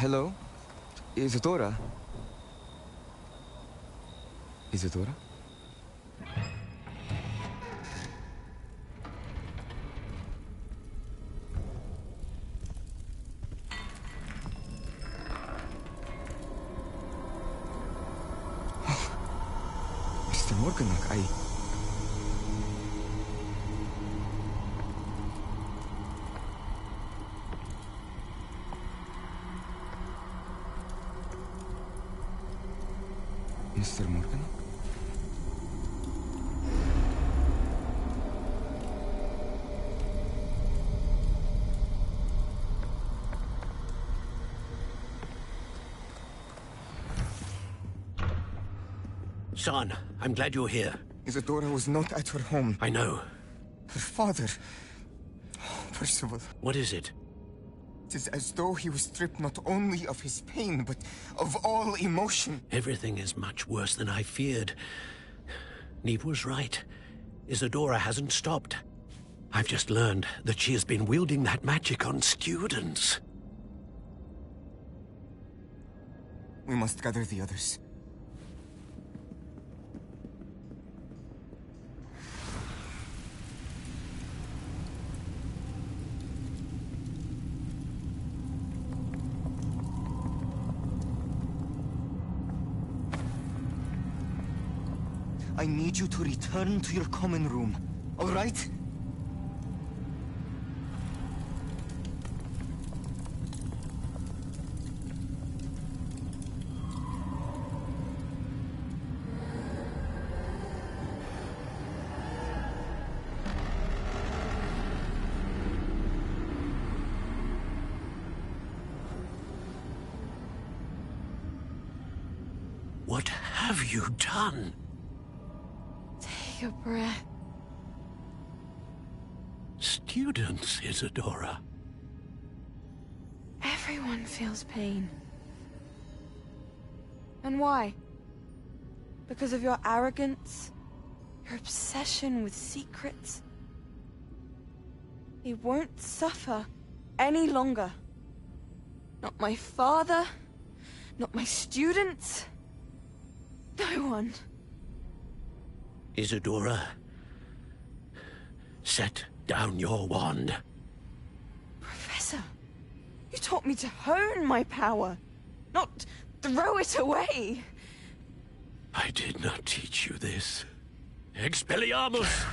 Hello? Isadora? Isadora? Mr. Morganach, Mr. Morganach? Son, I'm glad you're here. Isadora was not at her home. I know. Her father... Oh, Percival. What is it? It is as though he was stripped not only of his pain, but of all emotion. Everything is much worse than I feared. Neve was right. Isadora hasn't stopped. I've just learned that she has been wielding that magic on students. We must gather the others. I need you to return to your common room, all right? What have you done? Take a breath. Students, Isadora. Everyone feels pain. And why? Because of your arrogance? Your obsession with secrets? He won't suffer any longer. Not my father, not my students, no one. Isadora, set down your wand. Professor, you taught me to hone my power, not throw it away. I did not teach you this. Expelliarmus!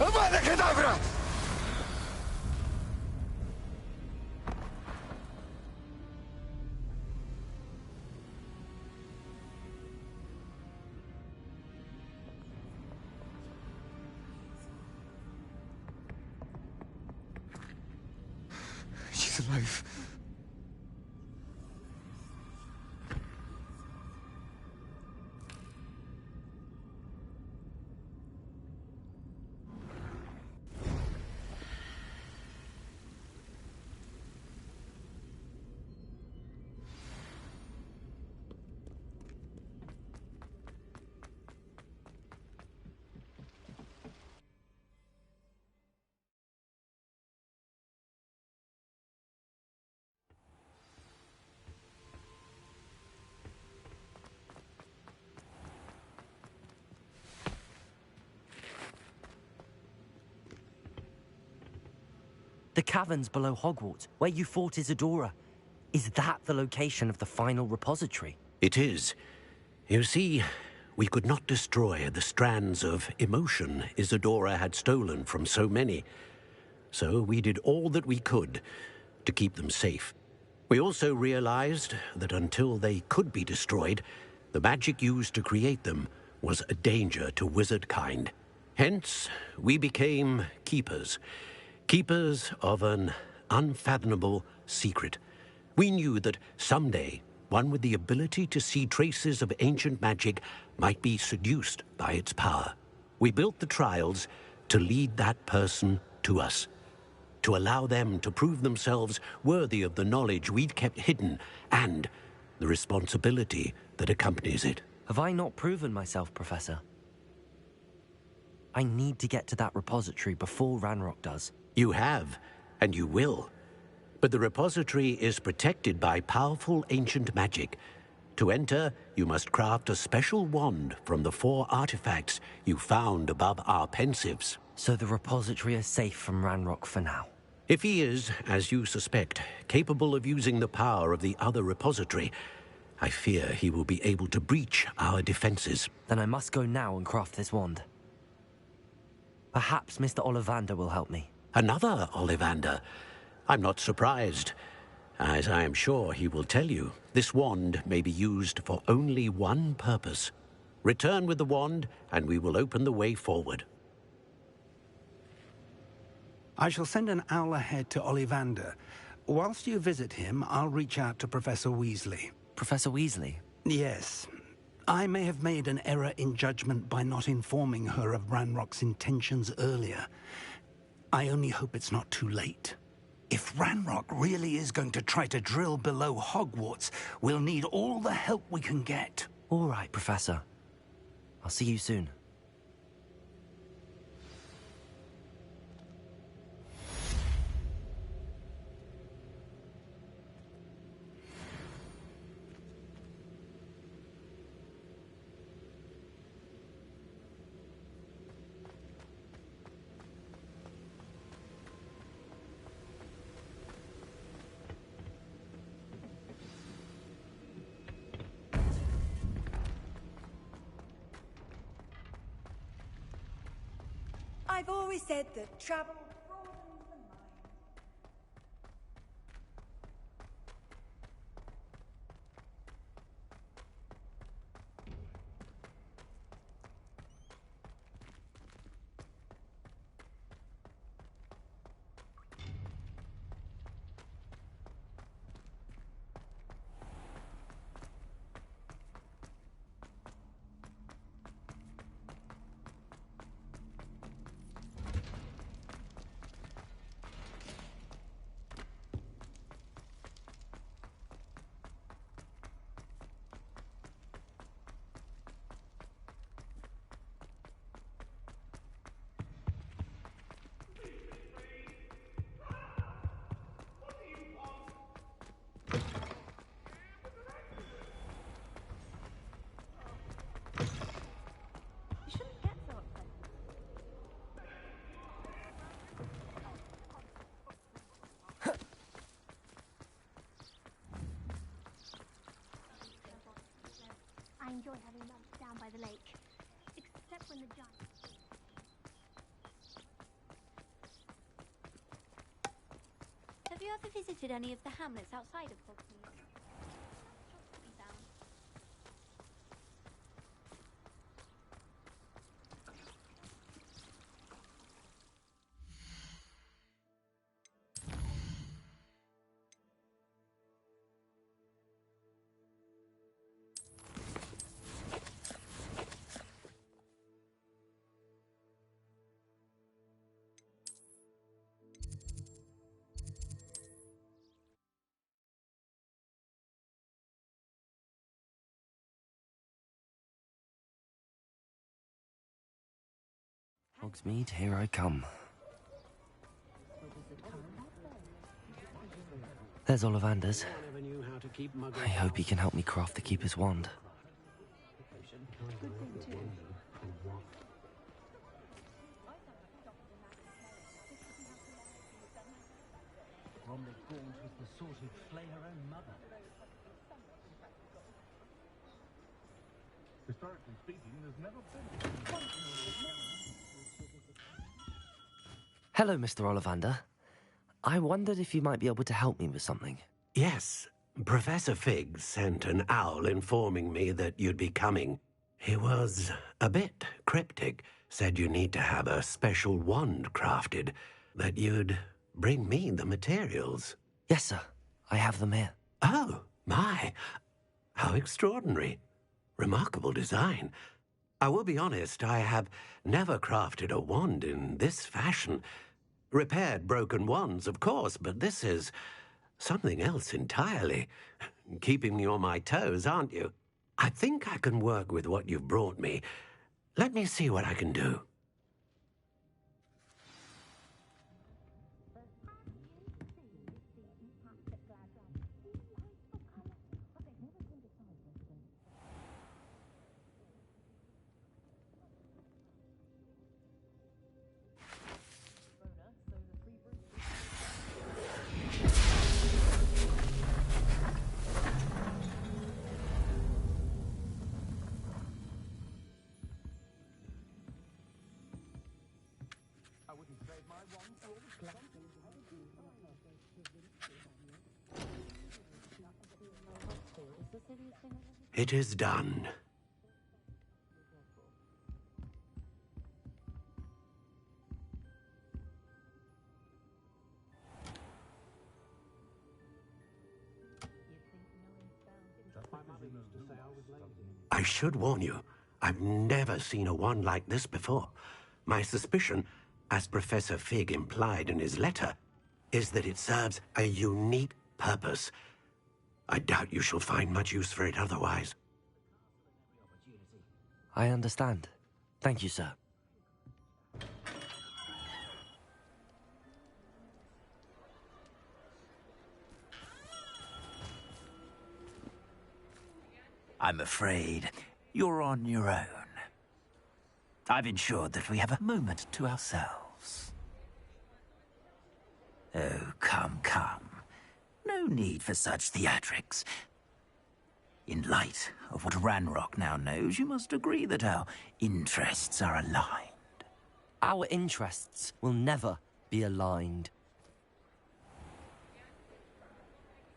Avada Kedavra! She's alive. The caverns below Hogwarts, where you fought Isadora. Is that the location of the final repository? It is. You see, we could not destroy the strands of emotion Isadora had stolen from so many. So we did all that we could to keep them safe. We also realized that until they could be destroyed, the magic used to create them was a danger to wizard kind. Hence, we became keepers, Keepers of an unfathomable secret. We knew that someday, one with the ability to see traces of ancient magic might be seduced by its power. We built the trials to lead that person to us, to allow them to prove themselves worthy of the knowledge we'd kept hidden and the responsibility that accompanies it. Have I not proven myself, Professor? I need to get to that repository before Ranrock does. You have, and you will. But the repository is protected by powerful ancient magic. To enter, you must craft a special wand from the 4 artifacts you found above our pensives. So the repository is safe from Ranrock for now. If he is, as you suspect, capable of using the power of the other repository, I fear he will be able to breach our defenses. Then I must go now and craft this wand. Perhaps Mr. Ollivander will help me. Another Ollivander? I'm not surprised. As I am sure he will tell you, this wand may be used for only one purpose. Return with the wand, and we will open the way forward. I shall send an owl ahead to Ollivander. Whilst you visit him, I'll reach out to Professor Weasley. Professor Weasley? Yes. I may have made an error in judgment by not informing her of Ranrock's intentions earlier. I only hope it's not too late. If Ranrock really is going to try to drill below Hogwarts, we'll need all the help we can get. All right, Professor. I'll see you soon. I've always said that travel broadens the mind. I enjoy having lunch down by the lake, except when the giant... Have you ever visited any of the hamlets outside of Hogwarts? Hogsmeade, here I come. There's Ollivander's. I hope he can help me craft the Keeper's wand. Historically speaking, there's never been... Hello, Mr. Ollivander. I wondered if you might be able to help me with something. Yes, Professor Fig sent an owl informing me that you'd be coming. He was a bit cryptic, said you need to have a special wand crafted. that you'd bring me the materials. Yes, sir. I have them here. Oh, my. How extraordinary. Remarkable design. I will be honest, I have never crafted a wand in this fashion. Repaired broken wands, of course, but this is something else entirely. Keeping me on my toes, aren't you? I think I can work with what you've brought me. Let me see what I can do. It is done. I should warn you, I've never seen a wand like this before. My suspicion, as Professor Fig implied in his letter, is that it serves a unique purpose. I doubt you shall find much use for it otherwise. I understand. Thank you, sir. I'm afraid you're on your own. I've ensured that we have a moment to ourselves. Oh, come, come. No need for such theatrics. In light of what Ranrock now knows, you must agree that our interests are aligned. Our interests will never be aligned.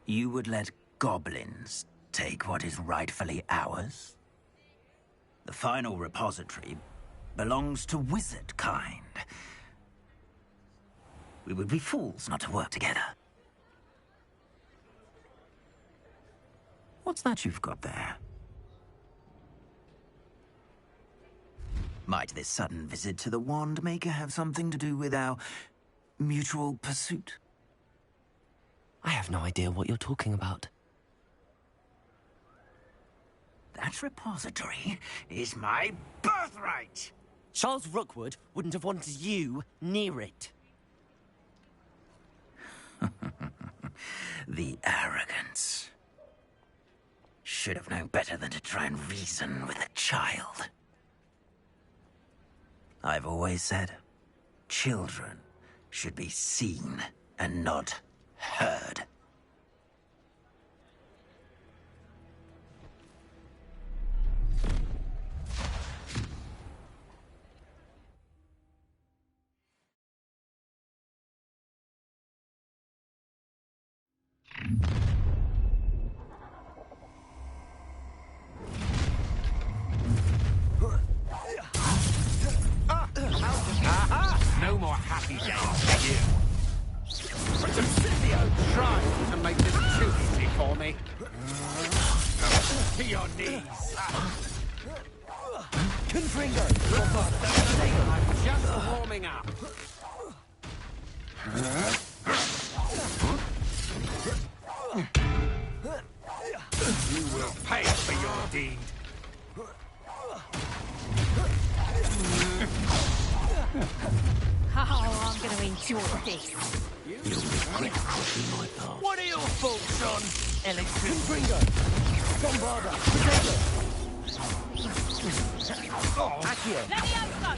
You would let goblins take what is rightfully ours? The final repository belongs to wizard kind. We would be fools not to work together. What's that you've got there? Might this sudden visit to the Wand Maker have something to do with our mutual pursuit? I have no idea what you're talking about. That repository is my birthright! Charles Rookwood wouldn't have wanted you near it. The arrogance. Should have known better than to try and reason with a child. I've always said, children should be seen and not heard. No more happy days for you. Cynthia tried to make this too easy for me. To your knees. Confringo! I'm just warming up. You will pay for your deed. Oh, I'm going to enjoy this. You'll regret crossing my path. What are your thoughts on electric? Confringo! Bombarda! Potato! Accio! Leviosa!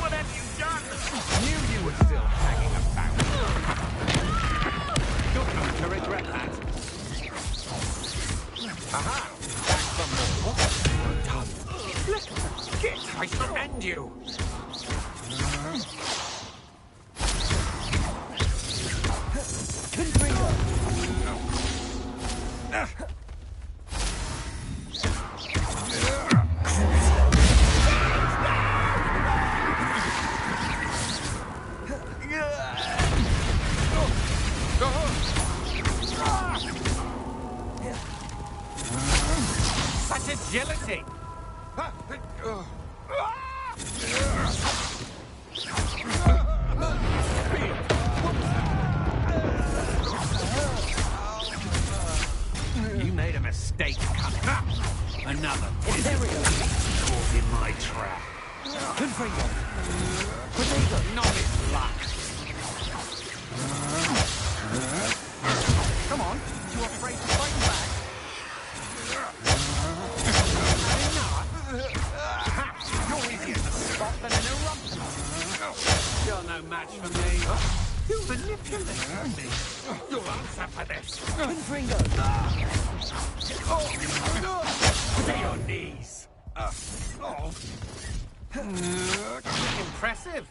What have you Git! I shall end you! Such agility! You made a mistake coming up. Another caught in my trap. Confringo! Not his luck. Come on, you afraid to fight back? Enough? You're easier to spot than an eruption. You're no match for me. You manipulate me. You'll answer for this. Confringo! To your knees. Impressive.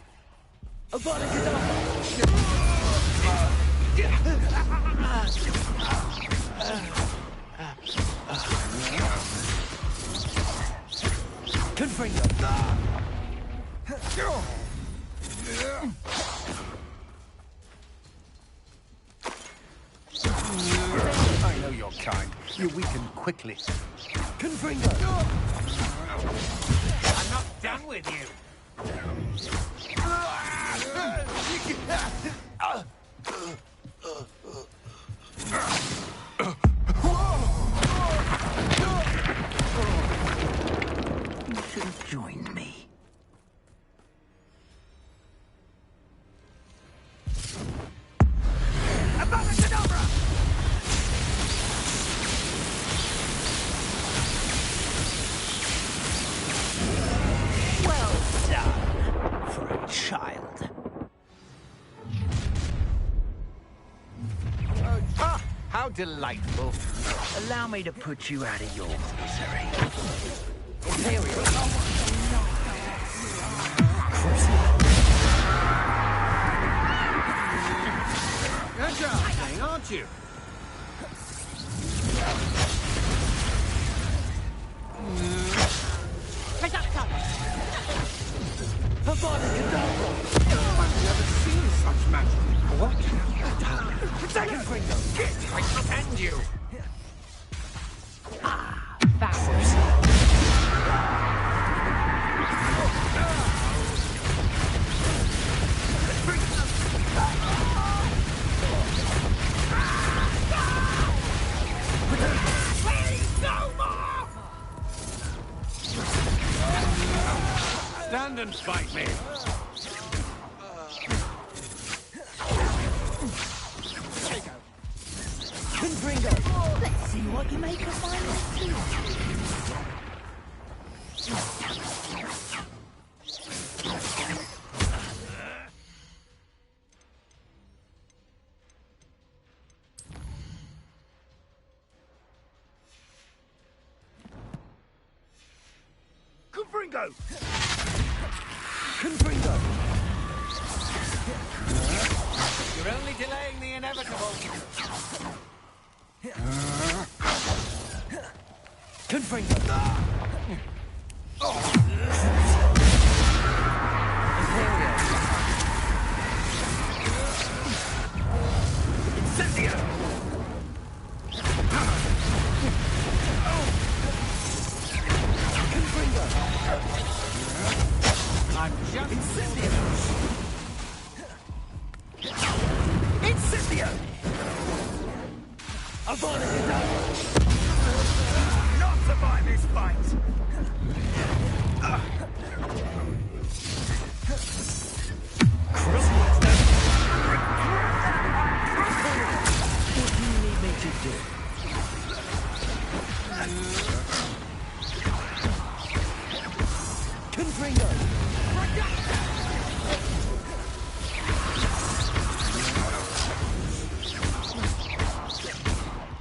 Avada Kedavra! Confringo! I know your kind. You weaken quickly. Confringo! I'm not done with you. You should have joined me. Well done. For a child. How delightful. Allow me to put you out of your misery. Good job, thing, aren't you? Avada Kedavra! I've never seen such magic. What? Confringo! Git! I shall end you! Stand and fight me! Confringo! Let's see what you make of my Confringo! Confringo! You're only delaying the inevitable. Confringo! Imperio! Incendio! Confringo! I'm just... Incendio! Incendio! Avada Kedavra! Not survive this fight! What do you need me to do? Confringo!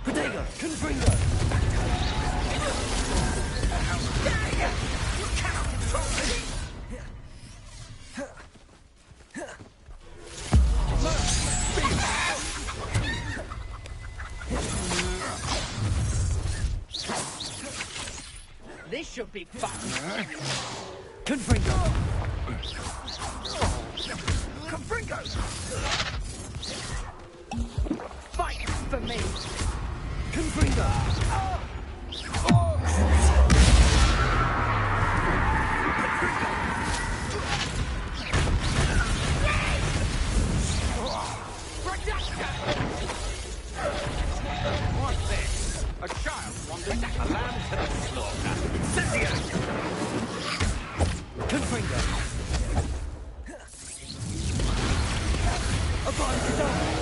Protego! Confringo! You cannot control big fuck! Confringo! Confringo! Fight for me! Confringo! What's this? A child wandering a lamb to the slaughter. Incendio! Confringo! Abandoned!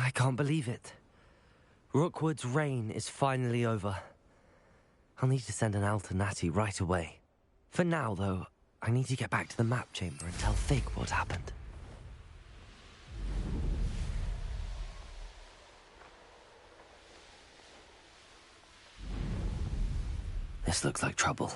I can't believe it. Rookwood's reign is finally over. I'll need to send an Alternati right away. For now, though, I need to get back to the map chamber and tell Fig what happened. This looks like trouble.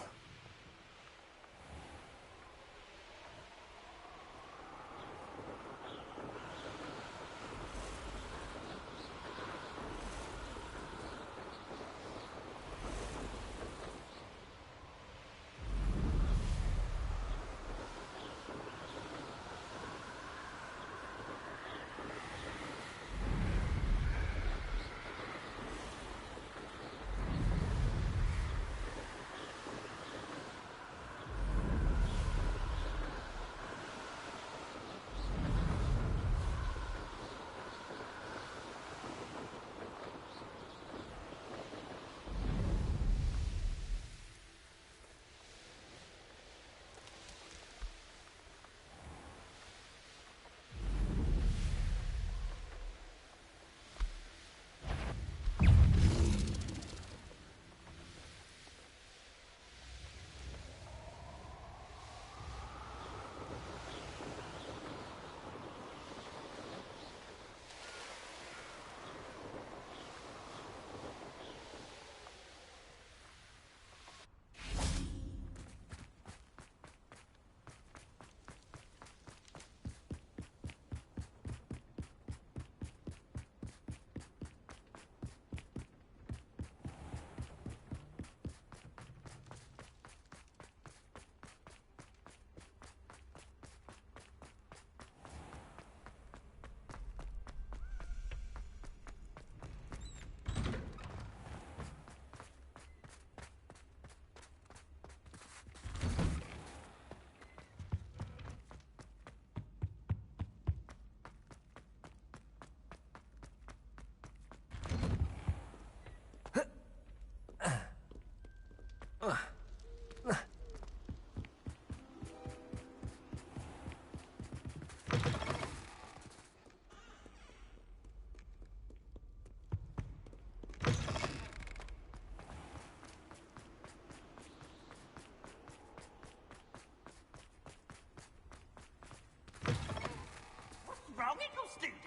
Wrong, little student?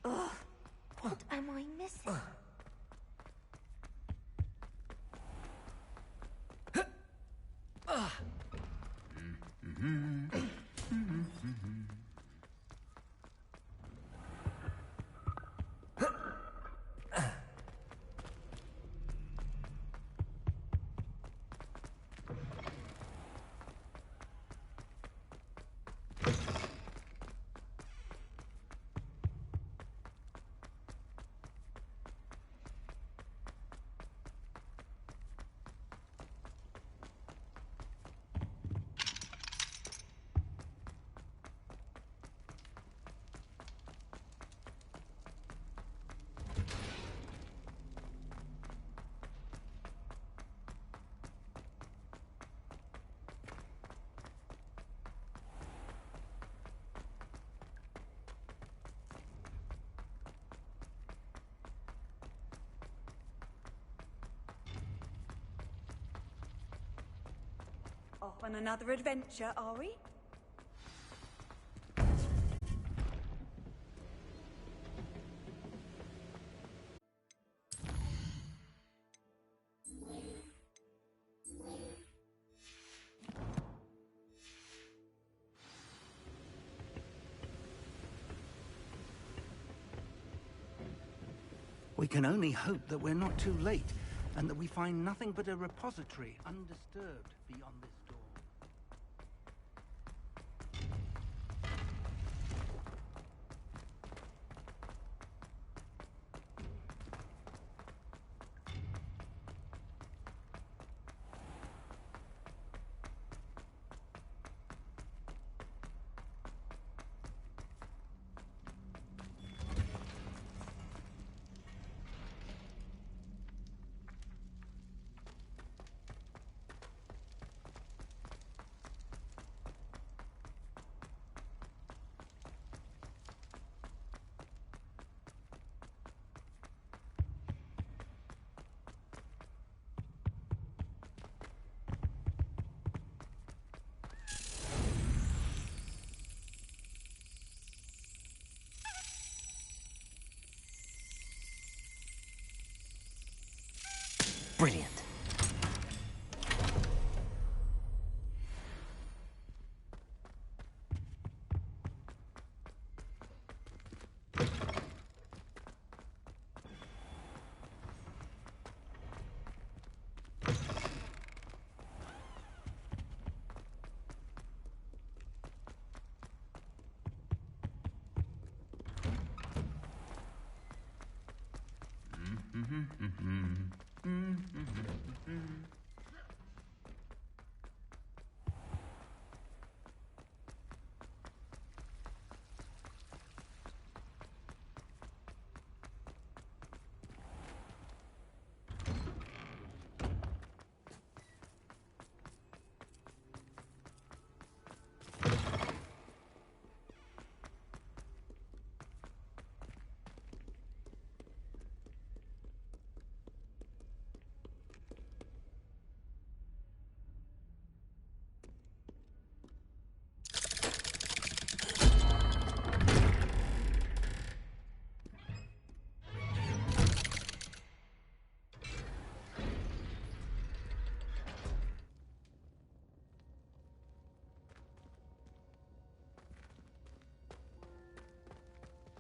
Ugh, what am I missing? Off on another adventure, are we? We can only hope that we're not too late, and that we find nothing but a repository undisturbed beyond this door. Brilliant.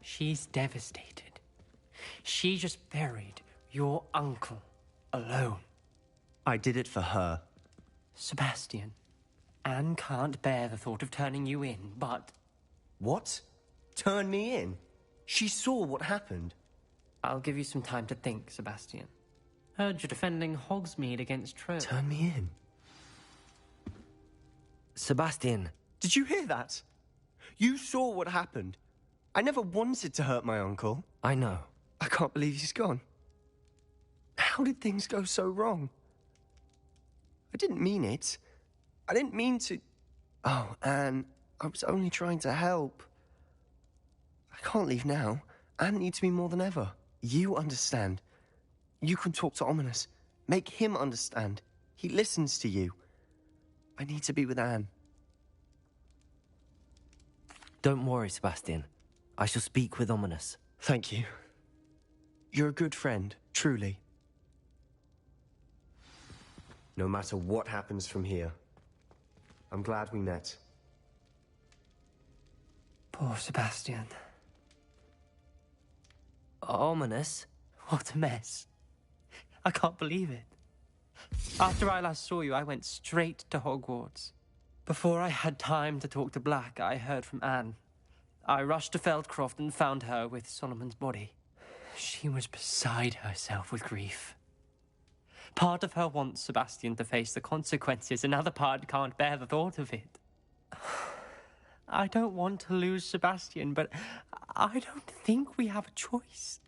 She's devastated. She just buried your uncle alone. I did it for her. Sebastian, Anne can't bear the thought of turning you in, but... What? Turn me in? She saw what happened. I'll give you some time to think, Sebastian. Heard you're defending Hogsmeade against Trove. Turn me in? Sebastian. Did you hear that? You saw what happened. I never wanted to hurt my uncle. I know. I can't believe he's gone. How did things go so wrong? I didn't mean it. I didn't mean to... Oh, Anne, I was only trying to help. I can't leave now. Anne needs me more than ever. You understand. You can talk to Ominous. Make him understand. He listens to you. I need to be with Anne. Don't worry, Sebastian. I shall speak with Ominous. Thank you. You're a good friend, truly. No matter what happens from here, I'm glad we met. Poor Sebastian. Ominous? What a mess. I can't believe it. After I last saw you, I went straight to Hogwarts. Before I had time to talk to Black, I heard from Anne. I rushed to Feldcroft and found her with Solomon's body. She was beside herself with grief. Part of her wants Sebastian to face the consequences, another part can't bear the thought of it. I don't want to lose Sebastian, but I don't think we have a choice.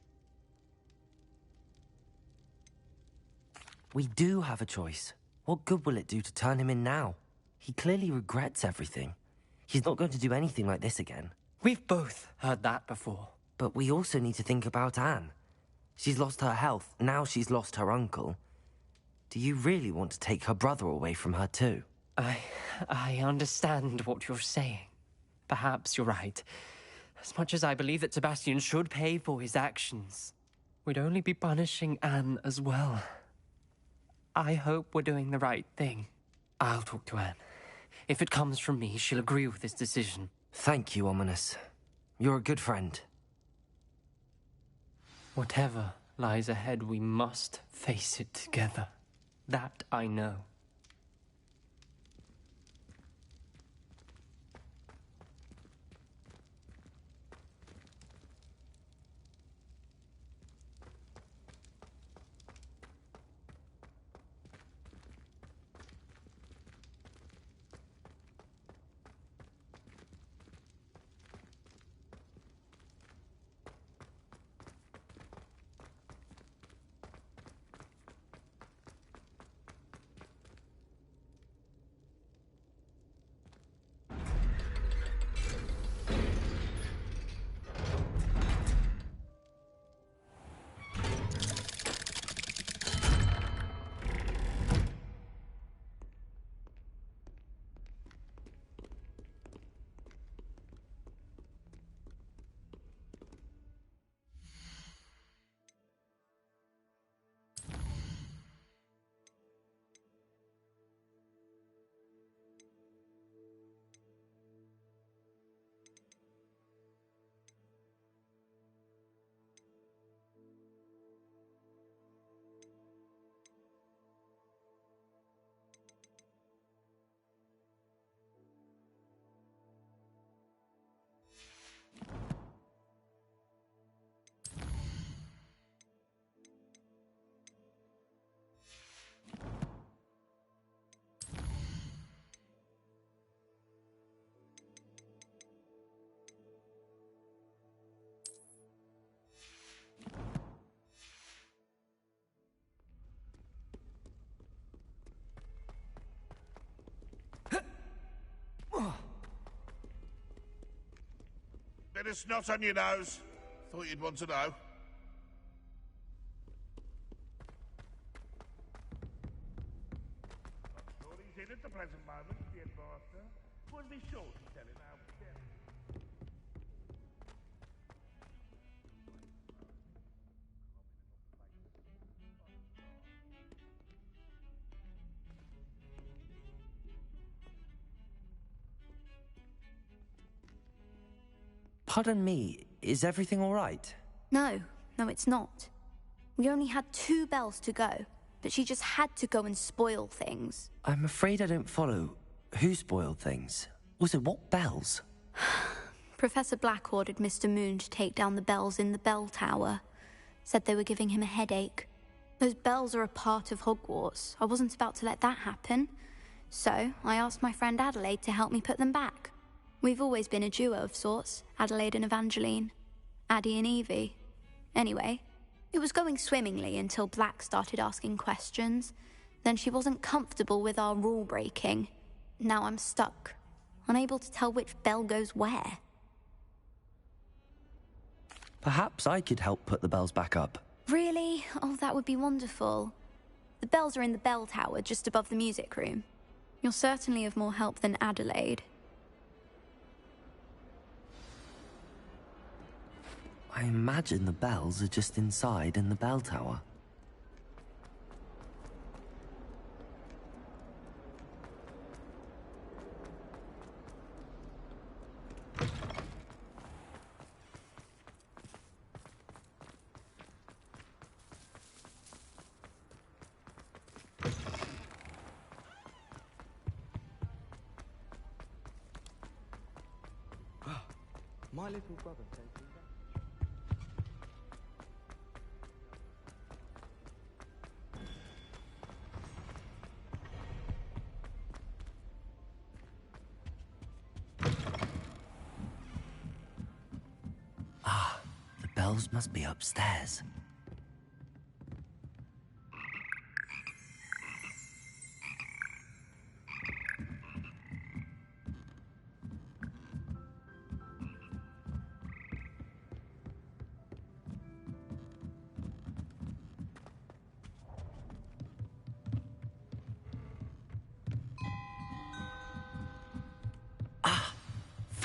We do have a choice. What good will it do to turn him in now? He clearly regrets everything. He's not going to do anything like this again. We've both heard that before. But we also need to think about Anne. She's lost her health, now she's lost her uncle. Do you really want to take her brother away from her too? I understand what you're saying. Perhaps you're right. As much as I believe that Sebastian should pay for his actions, we'd only be punishing Anne as well. I hope we're doing the right thing. I'll talk to Anne. If it comes from me, she'll agree with this decision. Thank you, Ominous. You're a good friend. Whatever lies ahead, we must face it together. That I know. Bit of snot on your nose. Thought you'd want to know. I'm sure he's in at the present moment, the headmaster. We'll be sure to tell him how. Pardon me, is everything all right? No, it's not. We only had 2 bells to go, but she just had to go and spoil things. I'm afraid I don't follow. Who spoiled things? Also, what bells? Professor Black ordered Mr. Moon to take down the bells in the bell tower. Said they were giving him a headache. Those bells are a part of Hogwarts. I wasn't about to let that happen. So, I asked my friend Adelaide to help me put them back. We've always been a duo of sorts, Adelaide and Evangeline. Addie and Evie. Anyway, it was going swimmingly until Black started asking questions. Then she wasn't comfortable with our rule breaking. Now I'm stuck, unable to tell which bell goes where. Perhaps I could help put the bells back up. Really? Oh, that would be wonderful. The bells are in the bell tower just above the music room. You're certainly of more help than Adelaide. I imagine the bells are just inside in the bell tower. My little brother says The bells must be upstairs.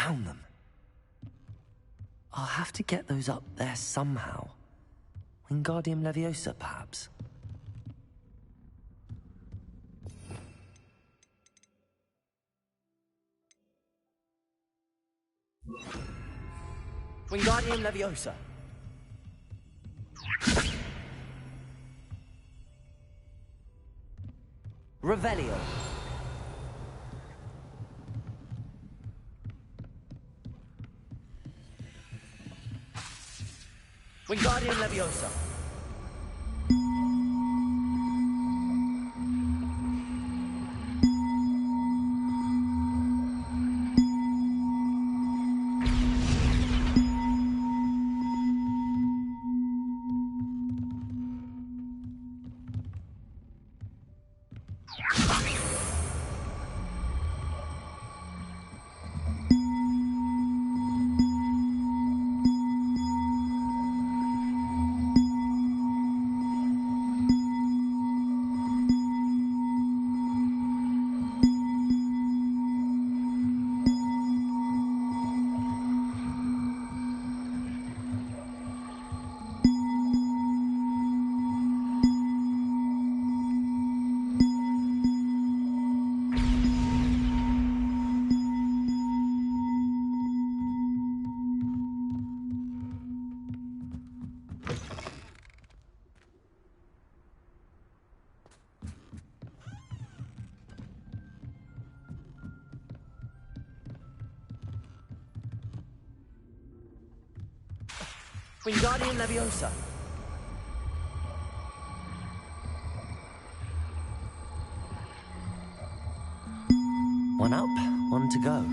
found them. I'll have to get those up there somehow. Wingardium Leviosa, perhaps? Wingardium Leviosa. Revelio. Wingardium Leviosa. Wingardium Leviosa. One up, one to go.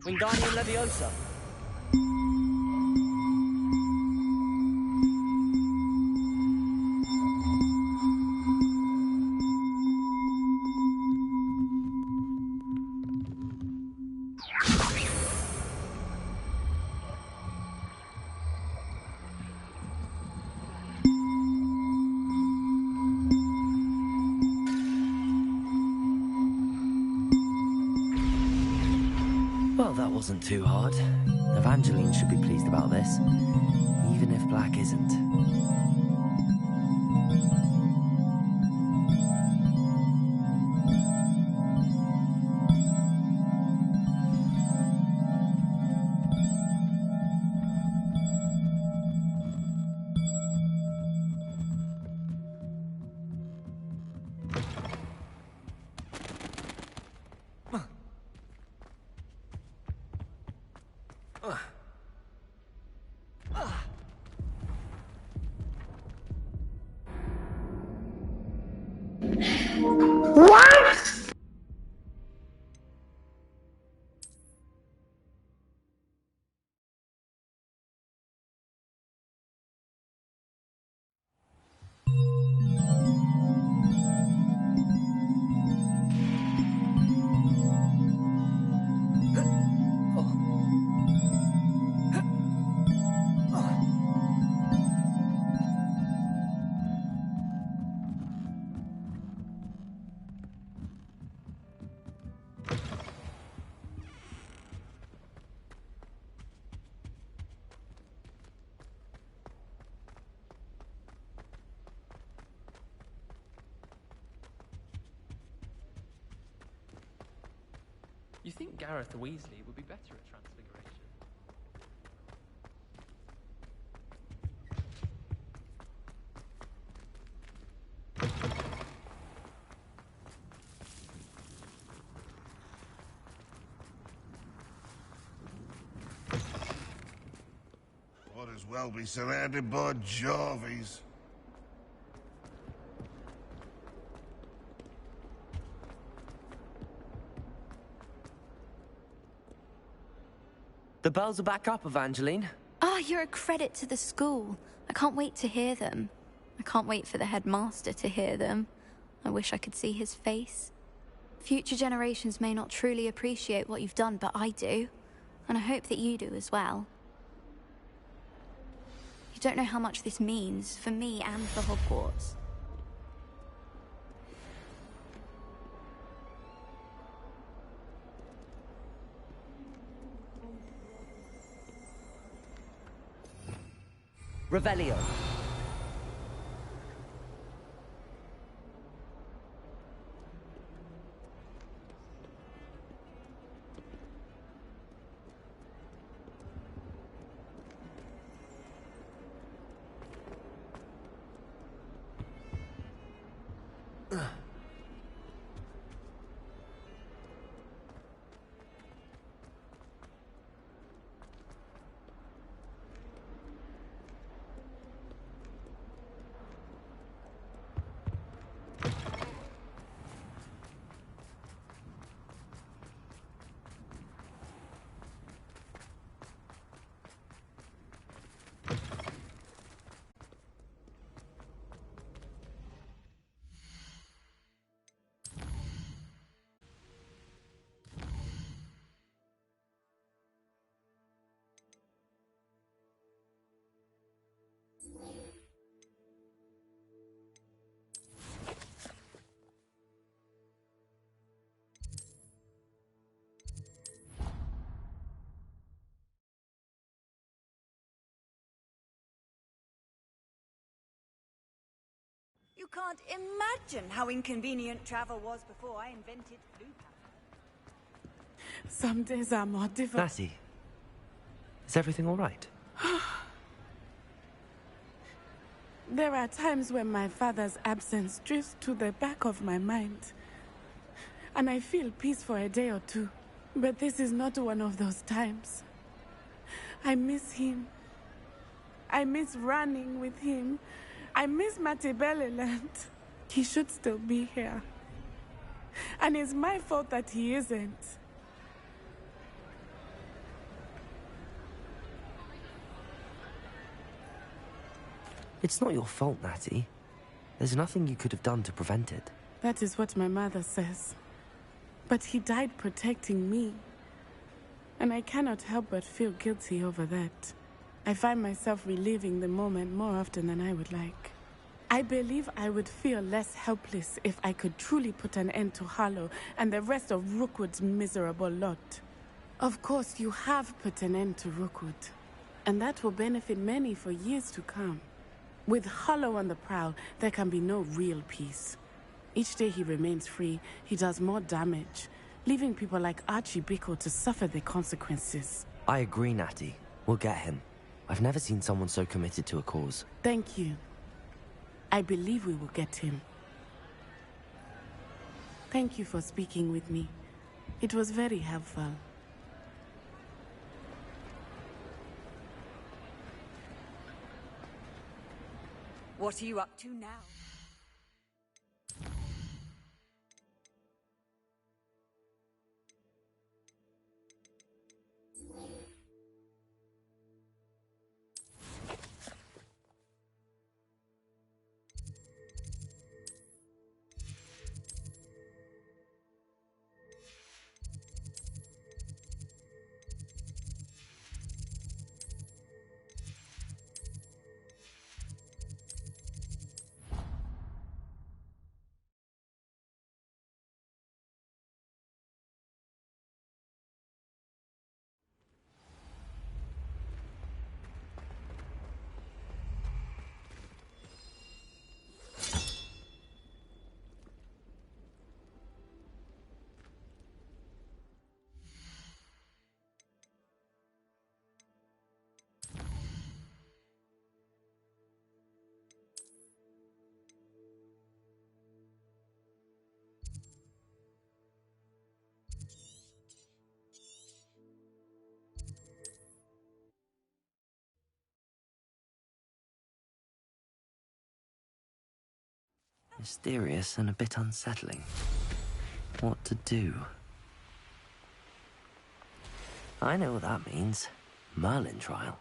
Wingardium Leviosa. Well, that wasn't too hard. Evangeline should be pleased about this, even if Black isn't. What? You think Gareth Weasley would be better at transfiguration? Might as well be surrounded by Jarvies. The bells are back up, Evangeline. Oh, you're a credit to the school. I can't wait to hear them. I can't wait for the headmaster to hear them. I wish I could see his face. Future generations may not truly appreciate what you've done, but I do. And I hope that you do as well. You don't know how much this means for me and for Hogwarts. Revelio. You can't imagine how inconvenient travel was before I invented blue powder. Some days are more difficult. Lassie, is everything all right? There are times when my father's absence drifts to the back of my mind. And I feel peace for a day or two. But this is not one of those times. I miss him. I miss running with him. I miss Matibeleland. He should still be here. And it's my fault that he isn't. It's not your fault, Natty. There's nothing you could have done to prevent it. That is what my mother says. But he died protecting me. And I cannot help but feel guilty over that. I find myself reliving the moment more often than I would like. I believe I would feel less helpless if I could truly put an end to Harlow and the rest of Rookwood's miserable lot. Of course, you have put an end to Rookwood, and that will benefit many for years to come. With Harlow on the prowl, there can be no real peace. Each day he remains free, he does more damage, leaving people like Archie Bickle to suffer the consequences. I agree, Natty. We'll get him. I've never seen someone so committed to a cause. Thank you. I believe we will get him. Thank you for speaking with me. It was very helpful. What are you up to now? Mysterious and a bit unsettling. What to do? I know what that means. Merlin trial.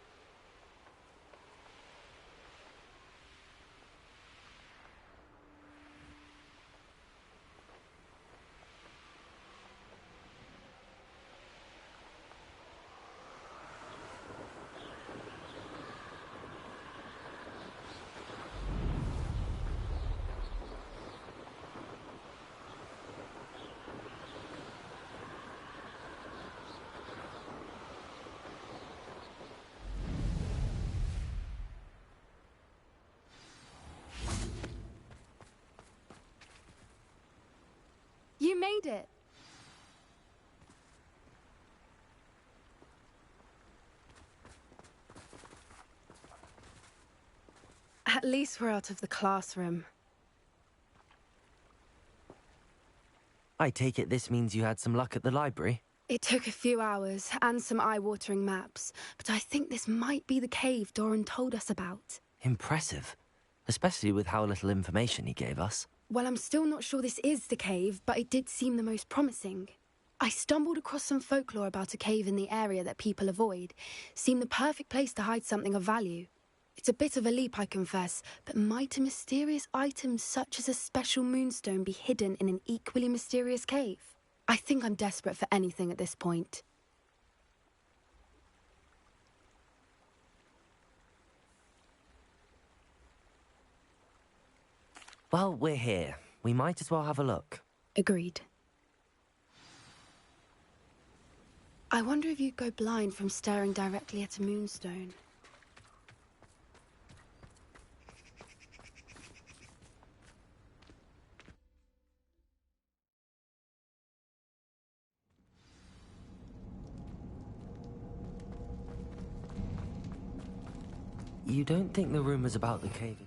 made it. At least we're out of the classroom. I take it this means you had some luck at the library? It took a few hours and some eye-watering maps, but I think this might be the cave Doran told us about. Impressive. Especially with how little information he gave us. Well, I'm still not sure this is the cave, but it did seem the most promising. I stumbled across some folklore about a cave in the area that people avoid. Seemed the perfect place to hide something of value. It's a bit of a leap, I confess, but might a mysterious item such as a special moonstone be hidden in an equally mysterious cave? I think I'm desperate for anything at this point. Well, we're here. We might as well have a look. Agreed. I wonder if you'd go blind from staring directly at a moonstone. You don't think the rumors about the cave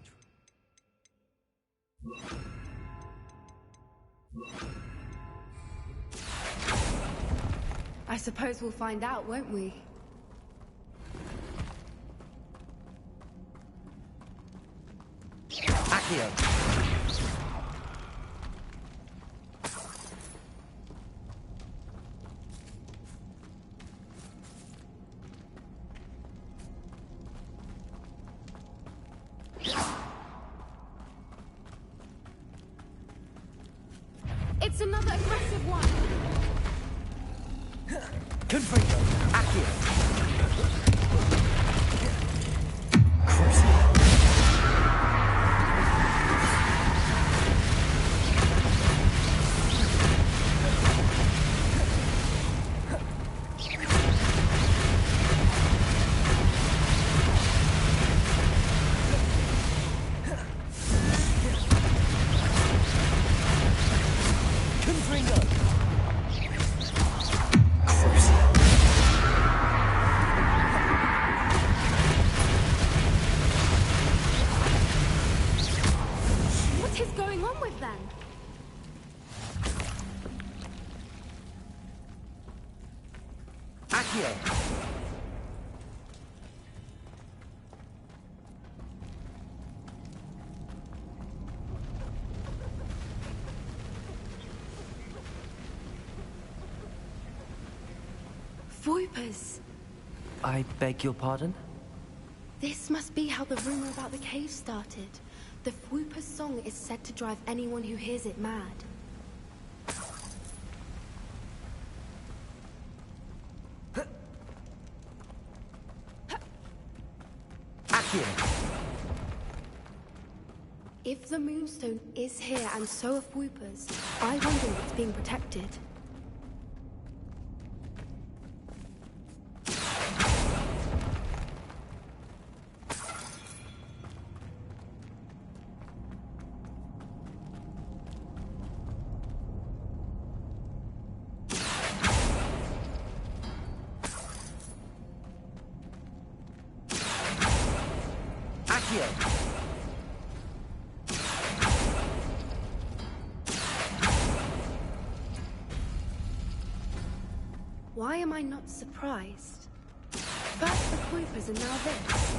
I suppose we'll find out, won't we? Accio! It's another aggressive one! Confringo! Accio! What is going on with them? Accio! Voipers! I beg your pardon? This must be how the rumor about the cave started. The Whooper's song is said to drive anyone who hears it mad. Accio! If the Moonstone is here and so are Whoopers, I wonder if it's being protected. Why am I not surprised? First the Whoopers and now this.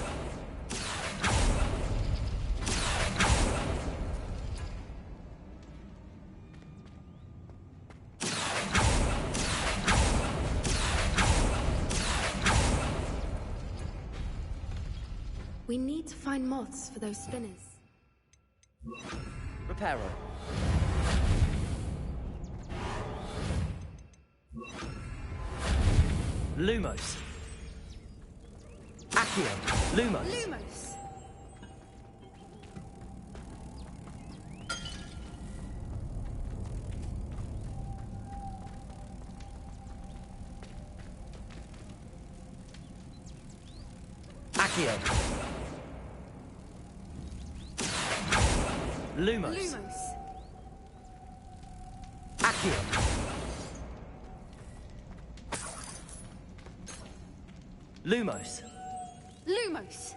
We need to find moths for those spinners. Reparo. Lumos. Accio. Lumos. Lumos! Accio. Lumos. Lumos! Accio. Accio. Lumos. Lumos!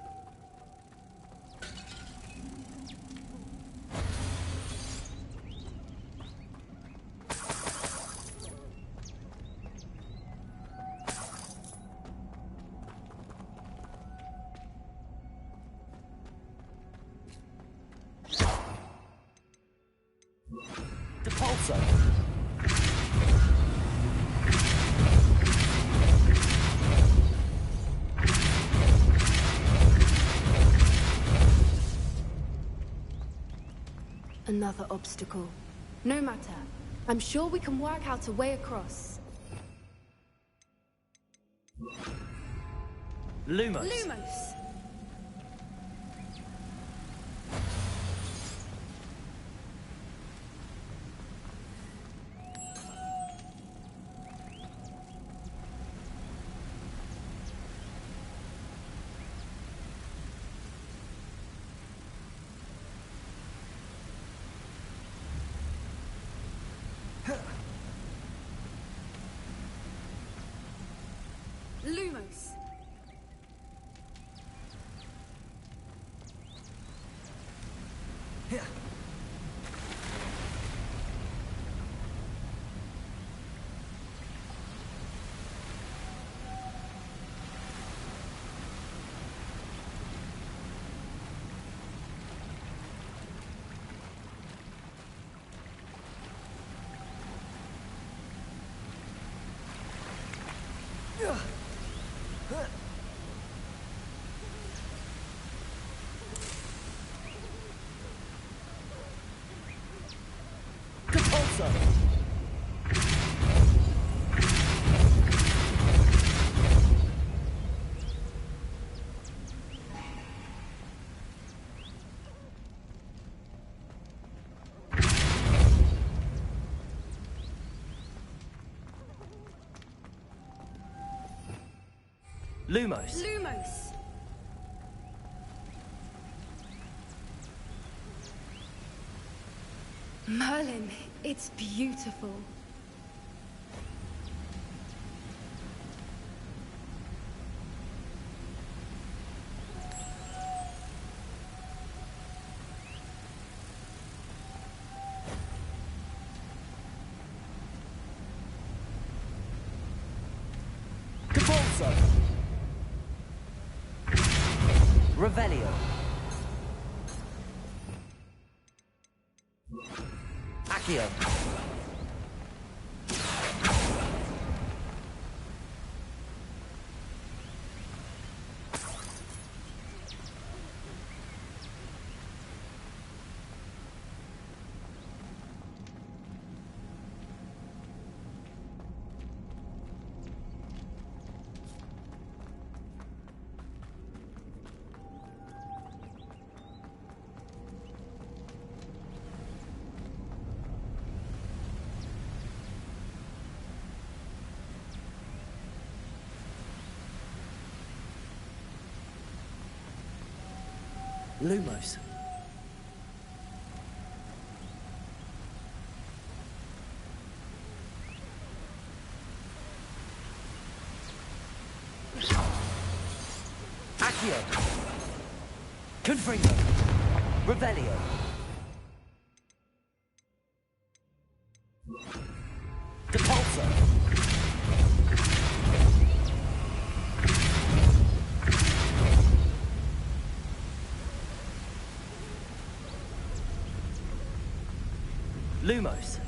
Depulso. Another obstacle. No matter. I'm sure we can work out a way across. Lumos. Lumos! Lumos! Depulso. Lumos. Lumos! Merlin, it's beautiful. Depulso. Revelio. Accio. Lumos. Accio. Confringo. Revelio. Depulso. Lumos.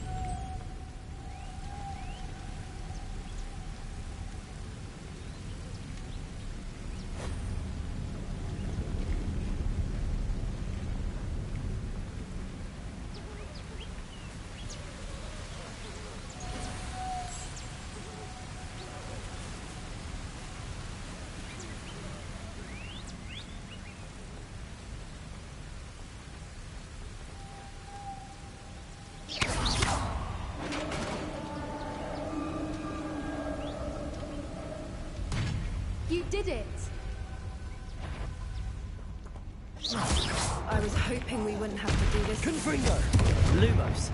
You did it! I was hoping we wouldn't have to do this. Confringo. Lumos.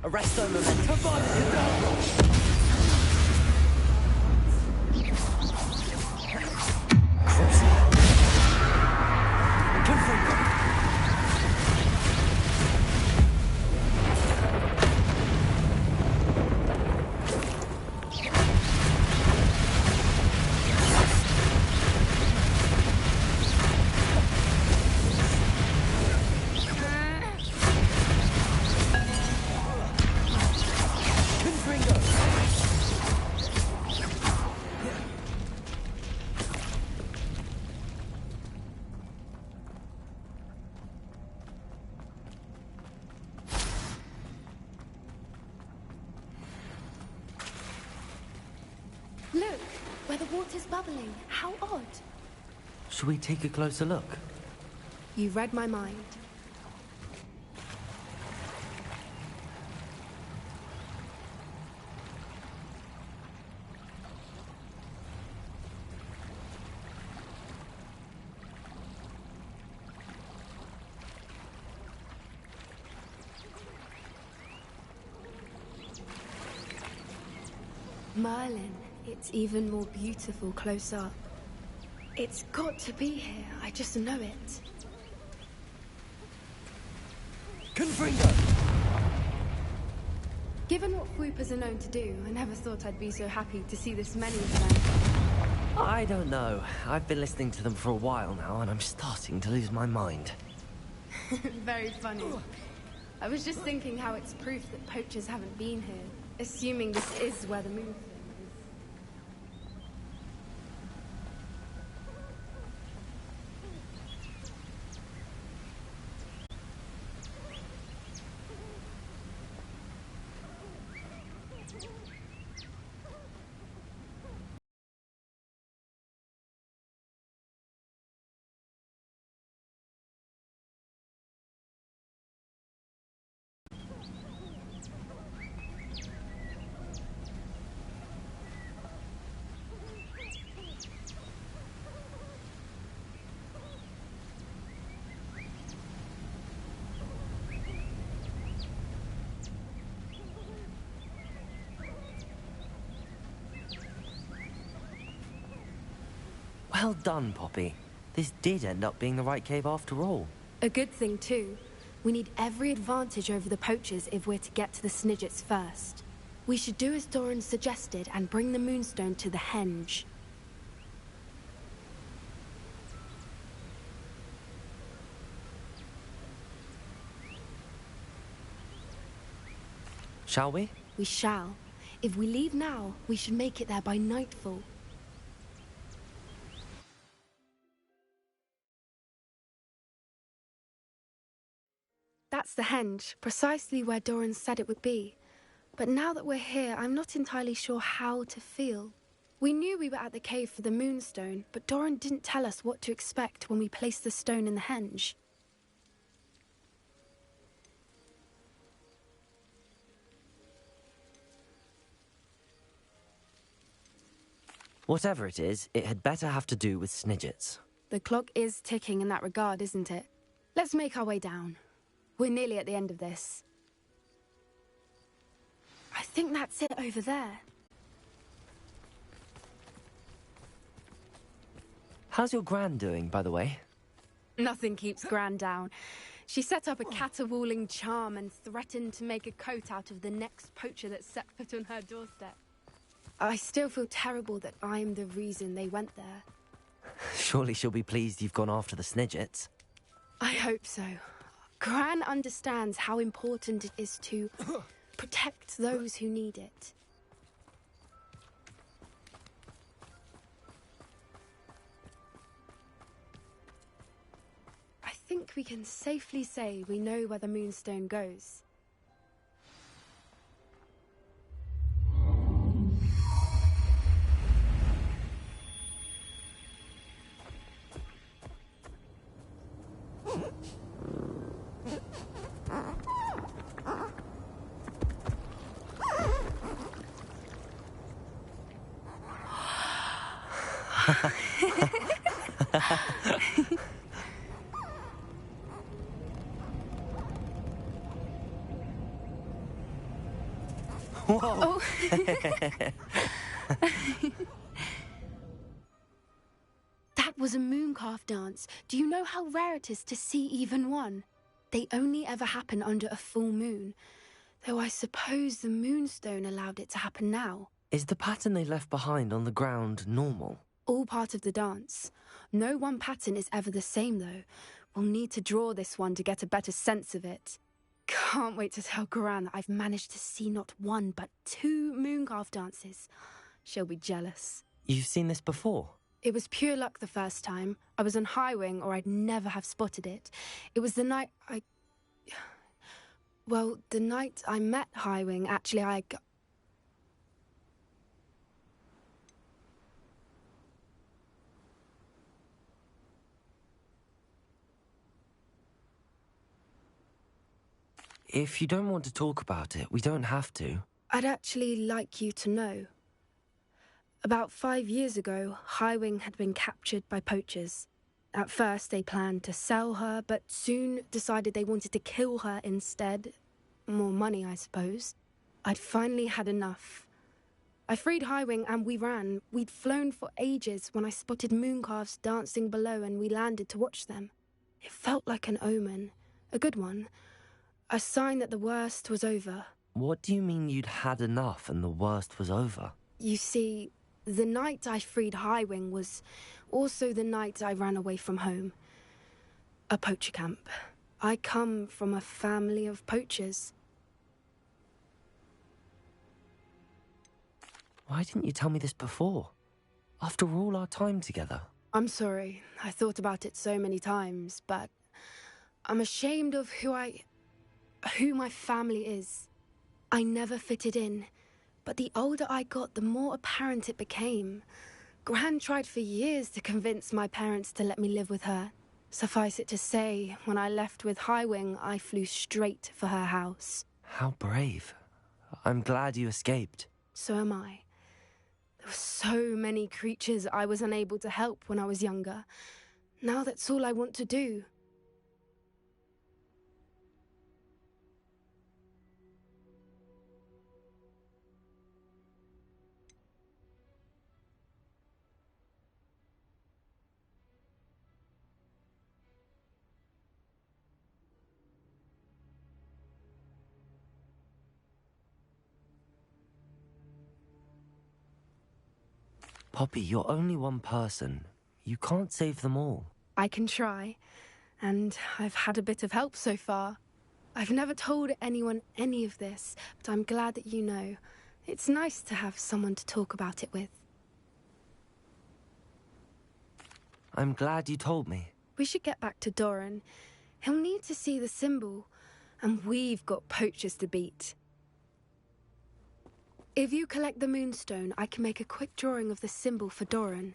Arresto momentum. Look, where the water's bubbling. How odd. Should we take a closer look? You read my mind. Merlin, it's even more beautiful close up. It's got to be here, I just know it. Confringo! Given what Whoopers are known to do, I never thought I'd be so happy to see this many of them. I don't know. I've been listening to them for a while now, and I'm starting to lose my mind. Very funny. I was just thinking how it's proof that poachers haven't been here, assuming this is where the moon is. Well done, Poppy. This did end up being the right cave after all. A good thing, too. We need every advantage over the poachers if we're to get to the Snidgets first. We should do as Doran suggested and bring the Moonstone to the Henge. Shall we? We shall. If we leave now, we should make it there by nightfall. That's the Henge, precisely where Doran said it would be. But now that we're here, I'm not entirely sure how to feel. We knew we were at the cave for the Moonstone, but Doran didn't tell us what to expect when we placed the stone in the Henge. Whatever it is, it had better have to do with Snidgets. The clock is ticking in that regard, isn't it? Let's make our way down. We're nearly at the end of this. I think that's it over there. How's your Gran doing, by the way? Nothing keeps Gran down. She set up a caterwauling charm and threatened to make a coat out of the next poacher that set foot on her doorstep. I still feel terrible that I'm the reason they went there. Surely she'll be pleased you've gone after the Snidgets. I hope so. Gran understands how important it is to protect those who need it. I think we can safely say we know where the Moonstone goes. Oh. That was a mooncalf dance. Do you know how rare it is to see even one? They only ever happen under a full moon. Though I suppose the moonstone allowed it to happen now. Is the pattern they left behind on the ground normal? All part of the dance. No one pattern is ever the same, though. We'll need to draw this one to get a better sense of it. Can't wait to tell Gran that I've managed to see not one, but 2 mooncalf dances. She'll be jealous. You've seen this before? It was pure luck the first time. I was on High Wing, or I'd never have spotted it. It was the night Well, the night I met High Wing, actually, If you don't want to talk about it, we don't have to. I'd actually like you to know. About 5 years ago, High Wing had been captured by poachers. At first, they planned to sell her, but soon decided they wanted to kill her instead. More money, I suppose. I'd finally had enough. I freed High Wing and we ran. We'd flown for ages when I spotted mooncalves dancing below and we landed to watch them. It felt like an omen. A good one. A sign that the worst was over. What do you mean you'd had enough and the worst was over? You see, the night I freed High Wing was also the night I ran away from home. A poacher camp. I come from a family of poachers. Why didn't you tell me this before? After all our time together. I'm sorry. I thought about it so many times, but I'm ashamed of who my family is. I never fitted in, but the older I got, the more apparent it became. Gran tried for years to convince my parents to let me live with her. Suffice it to say, when I left with High Wing, I flew straight for her house. How brave. I'm glad you escaped. So am I. There were so many creatures I was unable to help when I was younger. Now that's all I want to do. Poppy, you're only one person. You can't save them all. I can try, and I've had a bit of help so far. I've never told anyone any of this, but I'm glad that you know. It's nice to have someone to talk about it with. I'm glad you told me. We should get back to Doran. He'll need to see the symbol, and we've got poachers to beat. If you collect the moonstone, I can make a quick drawing of the symbol for Doran.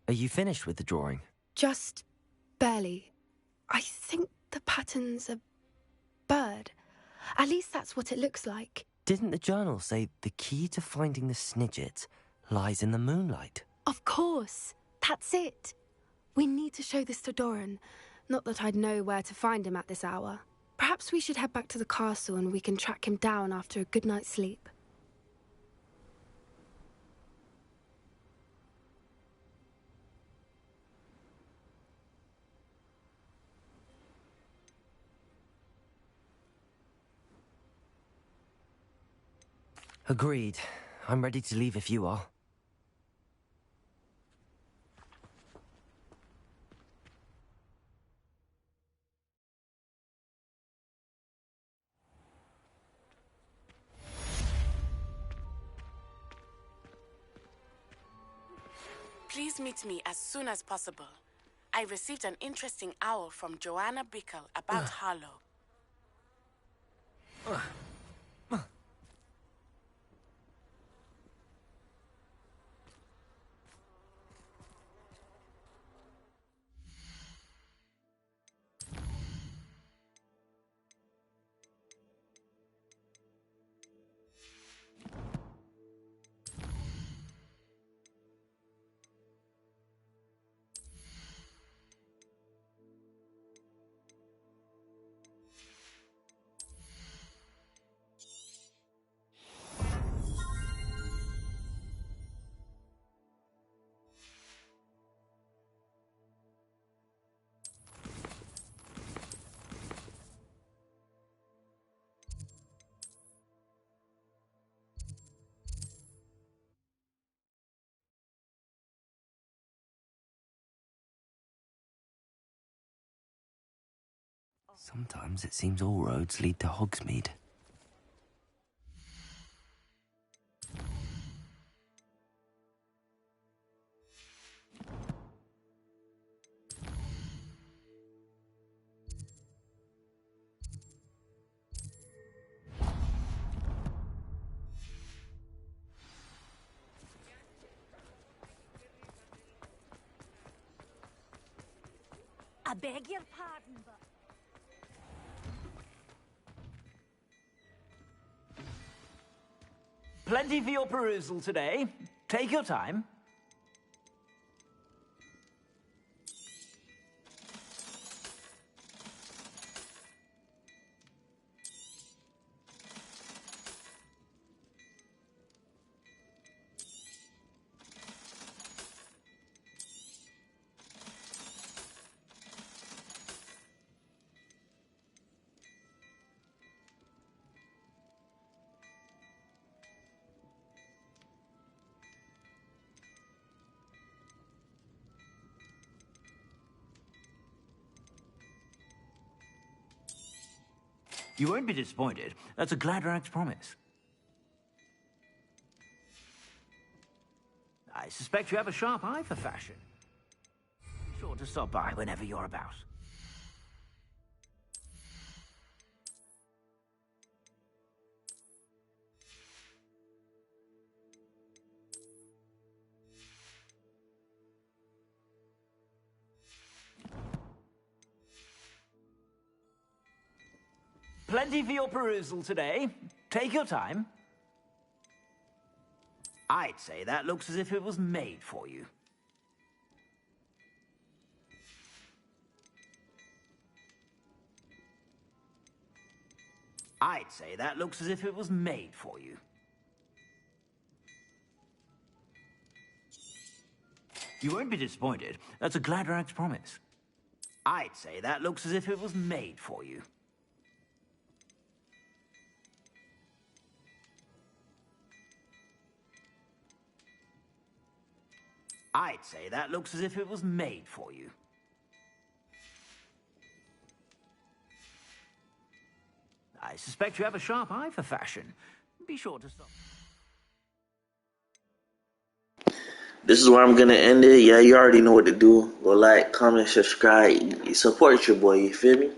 Are you finished with the drawing? Just barely. I think the pattern's a bird. At least that's what it looks like. Didn't the journal say the key to finding the Snidget lies in the moonlight? Of course. That's it. We need to show this to Doran. Not that I'd know where to find him at this hour. Perhaps we should head back to the castle and we can track him down after a good night's sleep. Agreed. I'm ready to leave if you are. Please meet me as soon as possible. I received an interesting owl from Joanna Bickle about Harlow. Sometimes it seems all roads lead to Hogsmeade. I beg your pardon, but... Plenty for your perusal today. Take your time. You won't be disappointed. That's a Gladrax promise. I suspect you have a sharp eye for fashion. Be sure to stop by whenever you're about. Plenty for your perusal today. Take your time. I'd say that looks as if it was made for you. I'd say that looks as if it was made for you. You won't be disappointed. That's a Gladrax promise. I'd say that looks as if it was made for you. I'd say that looks as if it was made for you. I suspect you have a sharp eye for fashion. Be sure to stop. This is where I'm gonna end it. Yeah, you already know what to do. Go like, comment, subscribe. Support your boy, you feel me?